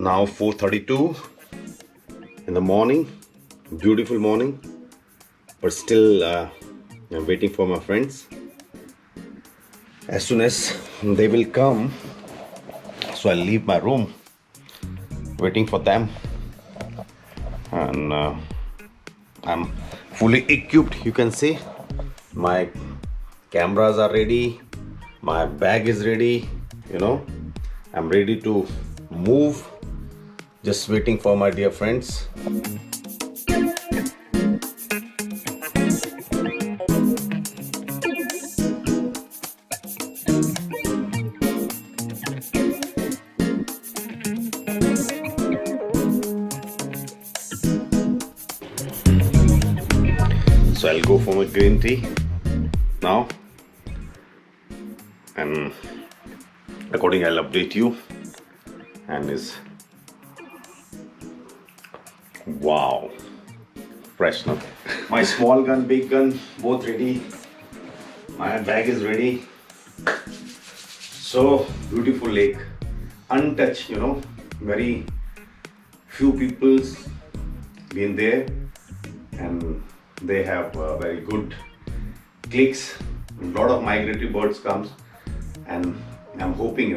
now 4:32 in the morning. Beautiful morning, but still I'm waiting for my friends. As soon as they will come, so I'll leave my room waiting for them. And I'm fully equipped. You can see my cameras are ready, my bag is ready, I'm ready to move, just waiting for my dear friends. So I'll go for my green tea now, and according I'll update you. And is wow, fresh now. My small gun, big gun, both ready. My bag is ready. So beautiful lake, untouched. Very few people's been there, and they have very good clicks. A lot of migratory birds comes, and I'm hoping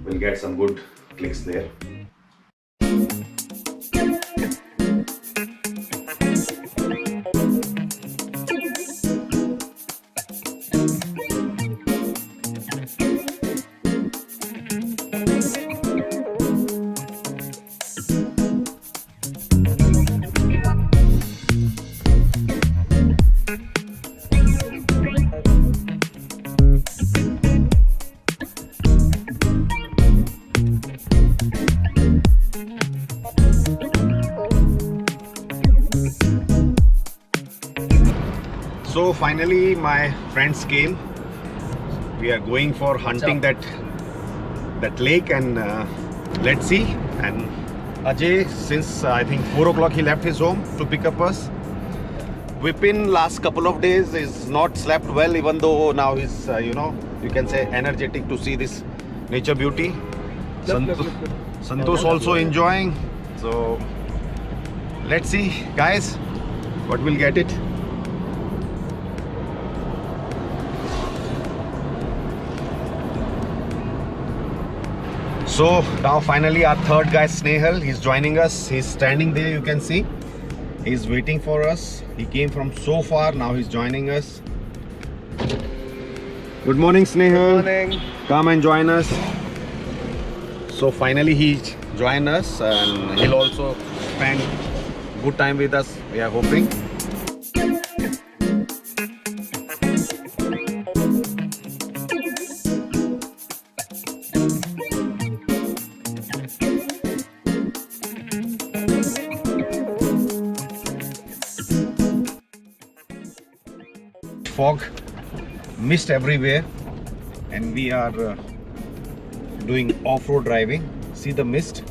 we'll get some good clicks there. So finally my friends came. We are going for hunting that lake, and let's see. And Ajay, since I think 4 o'clock he left his home to pick up us. Vipin last couple of days is not slept well, even though now he's you can say energetic to see this nature beauty. Santosh also enjoying. So let's see guys, but we'll get it. So now finally our third guy Snehal, he's joining us. He's standing there, you can see. He's waiting for us. He came from so far, now he's joining us. Good morning Snehal. Good morning. Come and join us. So finally he joined us, and he'll also spend good time with us, we are hoping. Fog, mist everywhere, and we are doing off-road driving. See the mist?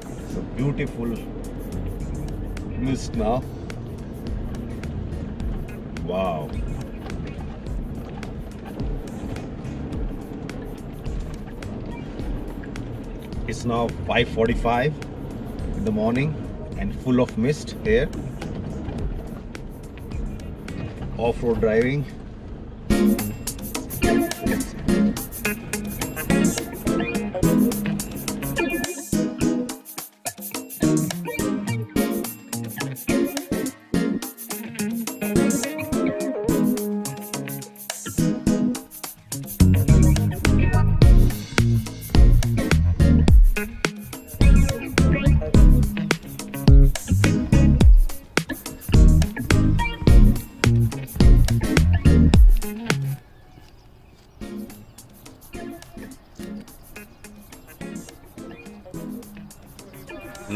It's a beautiful mist now. Wow. It's now 5:45 in the morning and full of mist here. Off-road driving.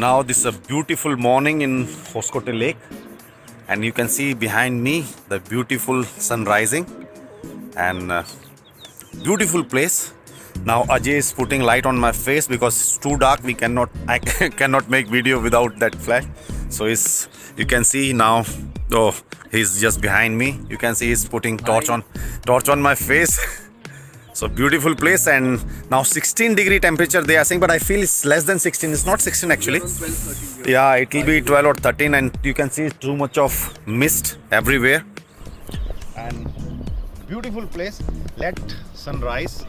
Now this is a beautiful morning in Hoskote Lake, and you can see behind me the beautiful sun rising, and beautiful place. Now Ajay is putting light on my face because it's too dark. I cannot make video without that flash. So you can see now. Oh, he's just behind me. You can see he's putting torch on my face. So beautiful place, and now 16-degree temperature they are saying, but I feel it's less than 16. It's not 16 actually. 12, 13. Yeah, it will be 12 or 13, and you can see too much of mist everywhere. And beautiful place. Let sunrise,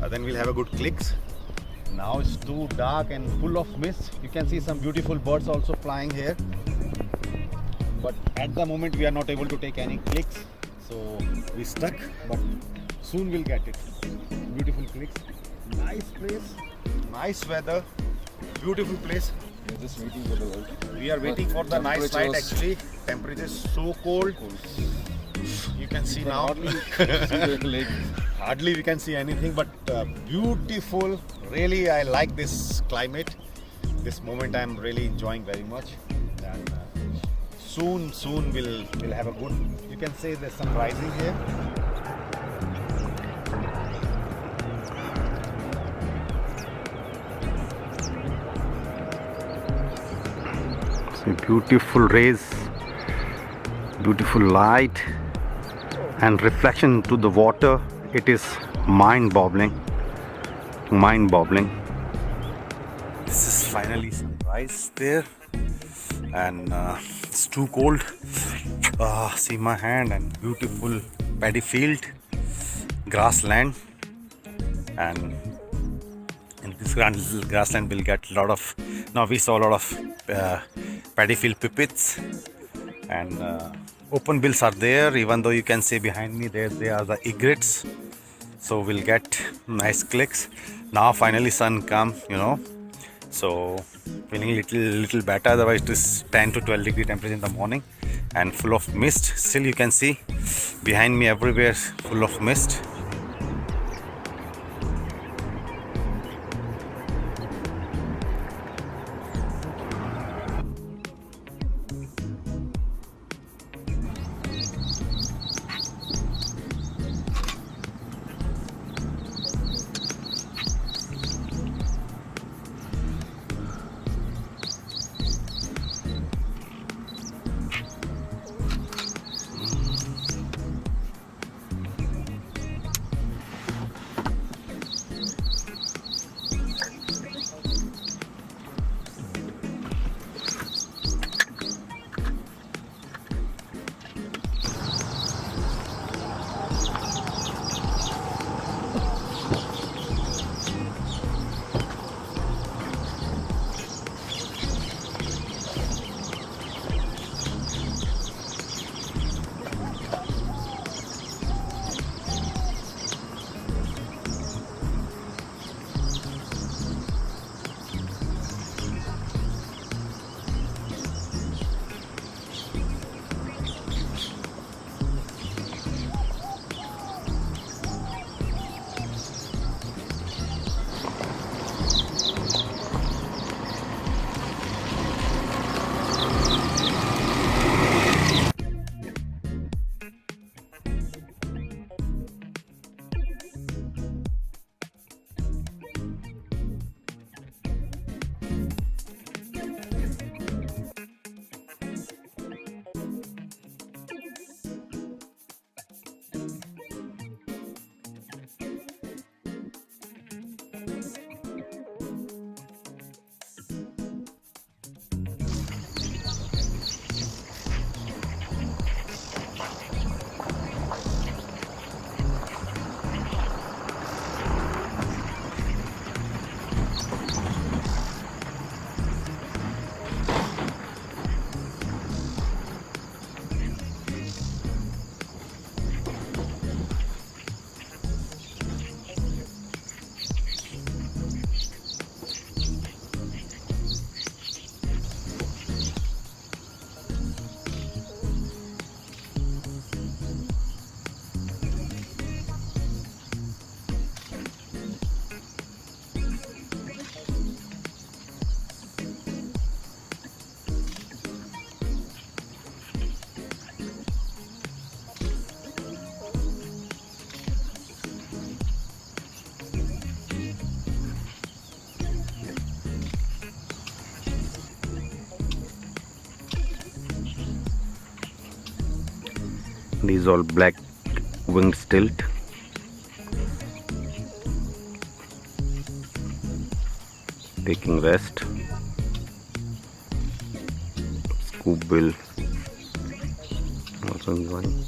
then we'll have a good clicks. Now it's too dark and full of mist. You can see some beautiful birds also flying here, but at the moment we are not able to take any clicks, so we stuck, but soon we'll get it. Beautiful clicks, nice place, nice weather, beautiful place. We're just waiting for the light. We are waiting for the nice light actually. Temperature is so cold. You can see now. Hardly see the lake. Hardly we can see anything, but beautiful. Really, I like this climate. This moment I'm really enjoying very much. And soon we'll have a good. You can say there's some rising here. See beautiful rays, beautiful light, and reflection to the water. It is mind-boggling. This is finally sunrise there, and it's too cold. See my hand, and beautiful paddy field, grassland, and in this grassland we'll get a lot of. Now we saw a lot of paddy field pipits, and open bills are there. Even though you can see behind me there they are the egrets. So we'll get nice clicks. Now finally sun come, so feeling little better. Otherwise it is 10 to 12 degree temperature in the morning and full of mist. Still you can see behind me everywhere full of mist. These all black winged stilt. taking rest. Scoop bill also enjoying.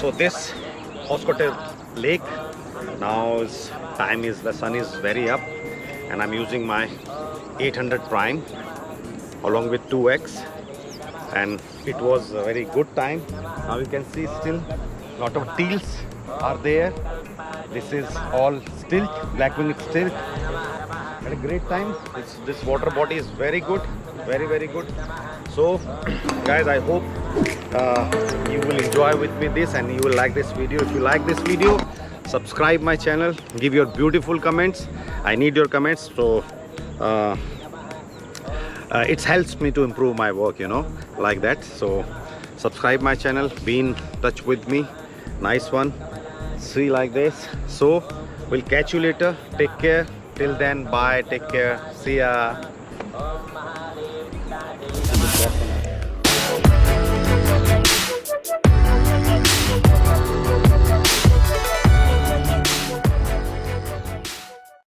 So this Hoskote Lake Now the sun is very up, and I'm using my 800 prime along with 2x, and it was a very good time. Now you can see still lot of teals are there. This is all stilt, black winged stilt. Had a great time. This water body is very good, very good. So guys, I hope you will enjoy with me this, and you will like this video. If you like this video, subscribe my channel, give your beautiful comments. I need your comments, so it helps me to improve my work, you know, like that. So subscribe my channel, be in touch with me. Nice one. See, like this. So we'll catch you later. Take care. Till then, bye. Take care. See ya.